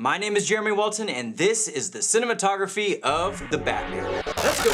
My name is Jeremy Walton, and this is the cinematography of the Batman. Let's go.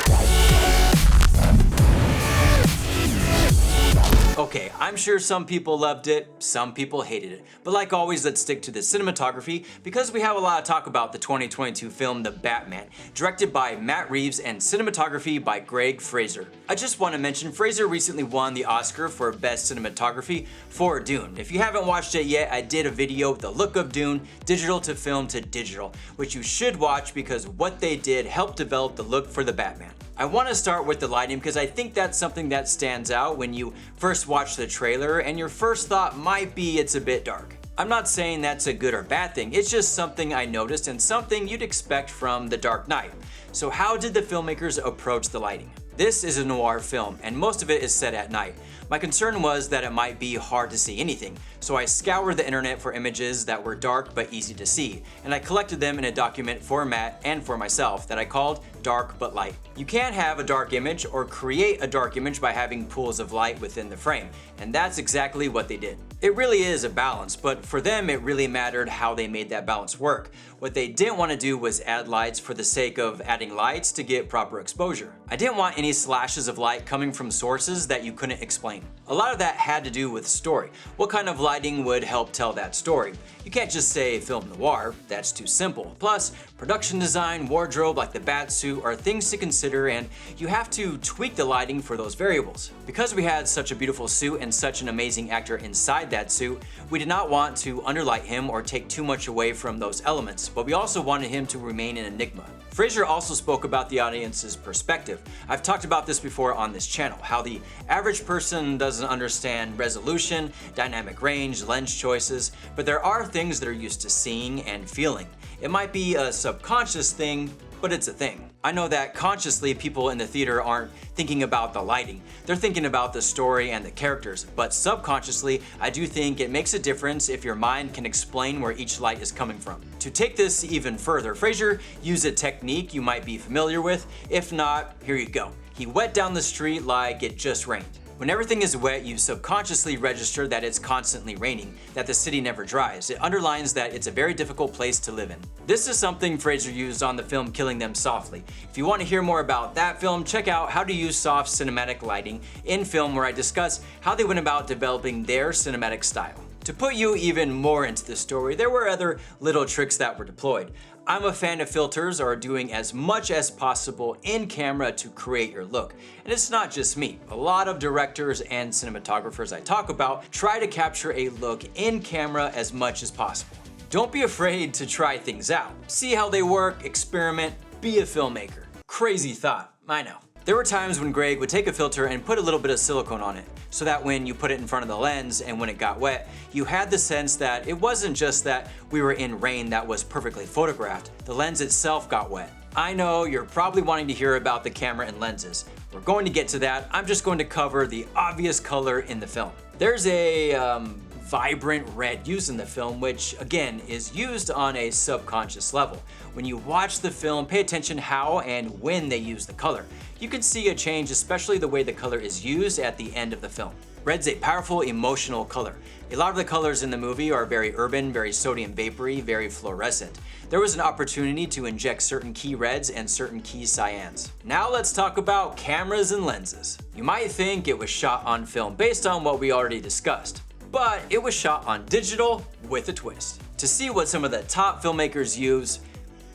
Okay, I'm sure some people loved it, some people hated it, but like always, let's stick to the cinematography because we have a lot to talk about the 2022 film The Batman, directed by Matt Reeves and cinematography by Greig Fraser. I just want to mention Fraser recently won the Oscar for Best Cinematography for Dune. If you haven't watched it yet, I did a video, The Look of Dune, digital to film to digital, which you should watch because what they did helped develop the look for the Batman. I want to start with the lighting because I think that's something that stands out when you first watch the trailer and your first thought might be it's a bit dark. I'm not saying that's a good or bad thing, it's just something I noticed and something you'd expect from The Dark Knight. So how did the filmmakers approach the lighting? This is a noir film and most of it is set at night. My concern was that it might be hard to see anything, so I scoured the internet for images that were dark but easy to see, and I collected them in a document format and for myself that I called Dark But Light. You can have a dark image or create a dark image by having pools of light within the frame, and that's exactly what they did. It really is a balance, but for them it really mattered how they made that balance work. What they didn't want to do was add lights for the sake of adding lights to get proper exposure. I didn't want any slashes of light coming from sources that you couldn't explain. A lot of that had to do with story. What kind of lighting would help tell that story? You can't just say film noir, that's too simple. Plus, production design, wardrobe like the bat suit are things to consider and you have to tweak the lighting for those variables. Because we had such a beautiful suit and such an amazing actor inside that suit, we did not want to underlight him or take too much away from those elements, but we also wanted him to remain an enigma. Fraser also spoke about the audience's perspective. I've talked about this before on this channel, how the average person doesn't understand resolution, dynamic range, lens choices, but there are things they're used to seeing and feeling. It might be a subconscious thing, but it's a thing. I know that consciously people in the theater aren't thinking about the lighting, they're thinking about the story and the characters, but subconsciously I do think it makes a difference if your mind can explain where each light is coming from. To take this even further, Fraser used a technique you might be familiar with. If not, here you go. He wet down the street like it just rained. When everything is wet, you subconsciously register that it's constantly raining, that the city never dries. It underlines that it's a very difficult place to live in. This is something Fraser used on the film Killing Them Softly. If you want to hear more about that film, check out How to Use Soft Cinematic Lighting in Film, where I discuss how they went about developing their cinematic style. To put you even more into the story, there were other little tricks that were deployed. I'm a fan of filters or doing as much as possible in camera to create your look. And it's not just me. A lot of directors and cinematographers I talk about try to capture a look in camera as much as possible. Don't be afraid to try things out. See how they work, experiment, be a filmmaker. Crazy thought, I know. There were times when Greig would take a filter and put a little bit of silicone on it, so that when you put it in front of the lens and when it got wet, you had the sense that it wasn't just that we were in rain that was perfectly photographed, the lens itself got wet. I know you're probably wanting to hear about the camera and lenses. We're going to get to that. I'm just going to cover the obvious color in the film. There's a vibrant red used in the film, which again is used on a subconscious level. When you watch the film, pay attention how and when they use the color. You can see a change, especially the way the color is used at the end of the film. Red's a powerful emotional color. A lot of the colors in the movie are very urban, very sodium vapory, very fluorescent. There was an opportunity to inject certain key reds and certain key cyans. Now let's talk about cameras and lenses. You might think it was shot on film based on what we already discussed, but it was shot on digital with a twist. To see what some of the top filmmakers use,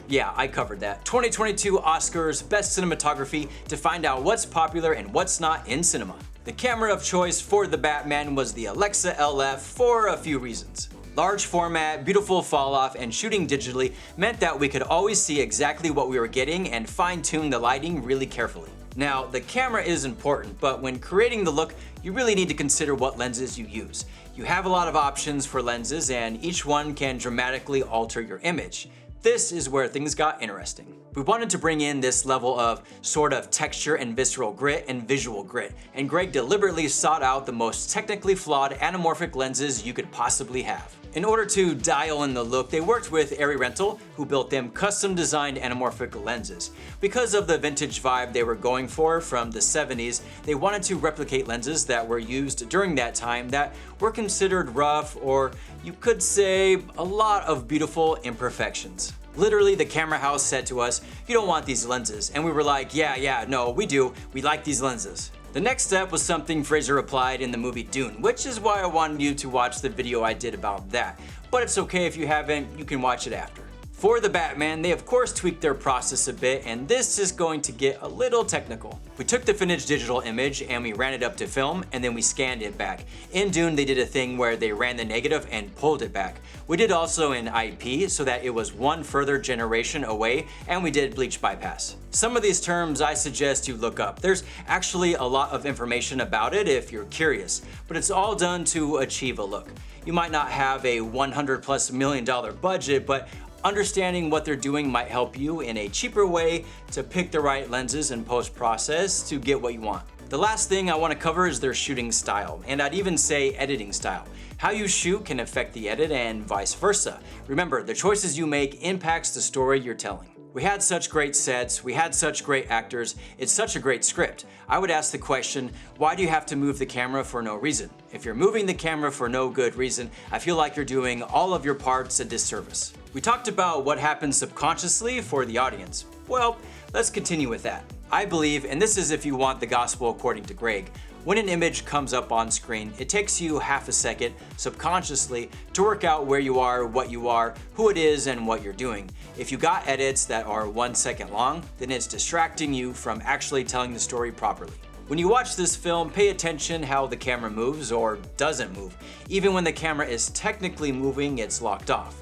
yeah, I covered that. 2022 Oscars Best Cinematography to find out what's popular and what's not in cinema. The camera of choice for the Batman was the Alexa LF for a few reasons. Large format, beautiful fall off, and shooting digitally meant that we could always see exactly what we were getting and fine-tune the lighting really carefully. Now, the camera is important, but when creating the look, you really need to consider what lenses you use. You have a lot of options for lenses and each one can dramatically alter your image. This is where things got interesting. We wanted to bring in this level of sort of texture and visceral grit and visual grit, and Greig deliberately sought out the most technically flawed anamorphic lenses you could possibly have. In order to dial in the look, they worked with Airy Rental, who built them custom designed anamorphic lenses. Because of the vintage vibe they were going for from the 70s, they wanted to replicate lenses that were used during that time that were considered rough, or you could say a lot of beautiful imperfections. Literally, the camera house said to us, "You don't want these lenses," and we were like, yeah, no, we do, we like these lenses. The next step was something Fraser applied in the movie Dune, which is why I wanted you to watch the video I did about that. But it's okay if you haven't, you can watch it after. For the Batman, they of course tweaked their process a bit, and this is going to get a little technical. We took the finished digital image and we ran it up to film, and then we scanned it back. In Dune, they did a thing where they ran the negative and pulled it back. We did also in IP so that it was one further generation away, and we did bleach bypass. Some of these terms I suggest you look up. There's actually a lot of information about it if you're curious, but it's all done to achieve a look. You might not have a $100+ million budget, but understanding what they're doing might help you in a cheaper way to pick the right lenses and post-process to get what you want. The last thing I want to cover is their shooting style, and I'd even say editing style. How you shoot can affect the edit and vice versa. Remember, the choices you make impacts the story you're telling. We had such great sets, we had such great actors, it's such a great script. I would ask the question, why do you have to move the camera for no reason? If you're moving the camera for no good reason, I feel like you're doing all of your parts a disservice. We talked about what happens subconsciously for the audience. Well, let's continue with that. I believe, and this is if you want the gospel according to Greg, when an image comes up on screen, it takes you half a second subconsciously to work out where you are, what you are, who it is, and what you're doing. If you got edits that are 1 second long, then it's distracting you from actually telling the story properly. When you watch this film, pay attention how the camera moves or doesn't move. Even when the camera is technically moving, it's locked off.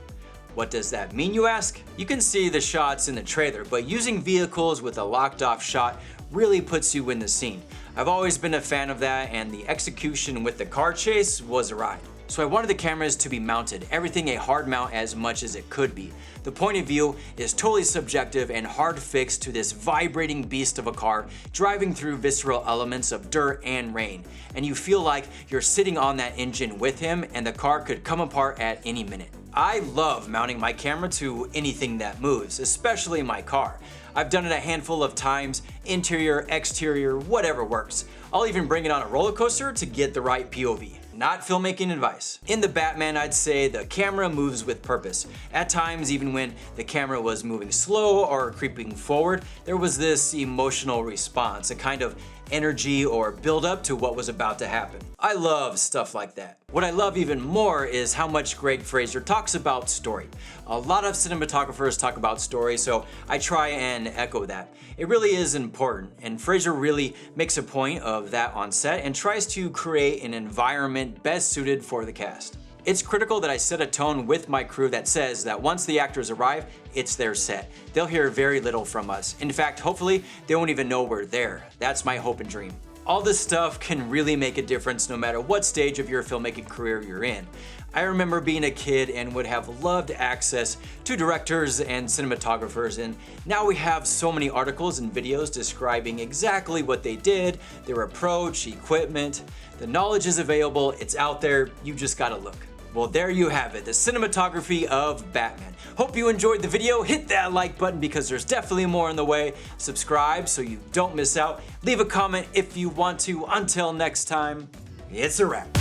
What does that mean, you ask? You can see the shots in the trailer, but using vehicles with a locked off shot really puts you in the scene. I've always been a fan of that, and the execution with the car chase was a ride. So I wanted the cameras to be mounted, everything a hard mount as much as it could be. The point of view is totally subjective and hard fixed to this vibrating beast of a car driving through visceral elements of dirt and rain. And you feel like you're sitting on that engine with him, and the car could come apart at any minute. I love mounting my camera to anything that moves, especially my car. I've done it a handful of times, interior, exterior, whatever works. I'll even bring it on a roller coaster to get the right POV. Not filmmaking advice. In the Batman, I'd say the camera moves with purpose. At times, even when the camera was moving slow or creeping forward, there was this emotional response, a kind of energy or build up to what was about to happen. I love stuff like that. What I love even more is how much Greg Fraser talks about story. A lot of cinematographers talk about story, so I try and echo that. It really is important, and Fraser really makes a point of that on set and tries to create an environment best suited for the cast. It's critical that I set a tone with my crew that says that once the actors arrive, it's their set. They'll hear very little from us. In fact, hopefully, they won't even know we're there. That's my hope and dream. All this stuff can really make a difference no matter what stage of your filmmaking career you're in. I remember being a kid and would have loved access to directors and cinematographers, and now we have so many articles and videos describing exactly what they did, their approach, equipment. The knowledge is available, it's out there, you just gotta look. Well, there you have it, the cinematography of Batman. Hope you enjoyed the video. Hit that like button because there's definitely more on the way. Subscribe so you don't miss out. Leave a comment if you want to. Until next time, it's a wrap.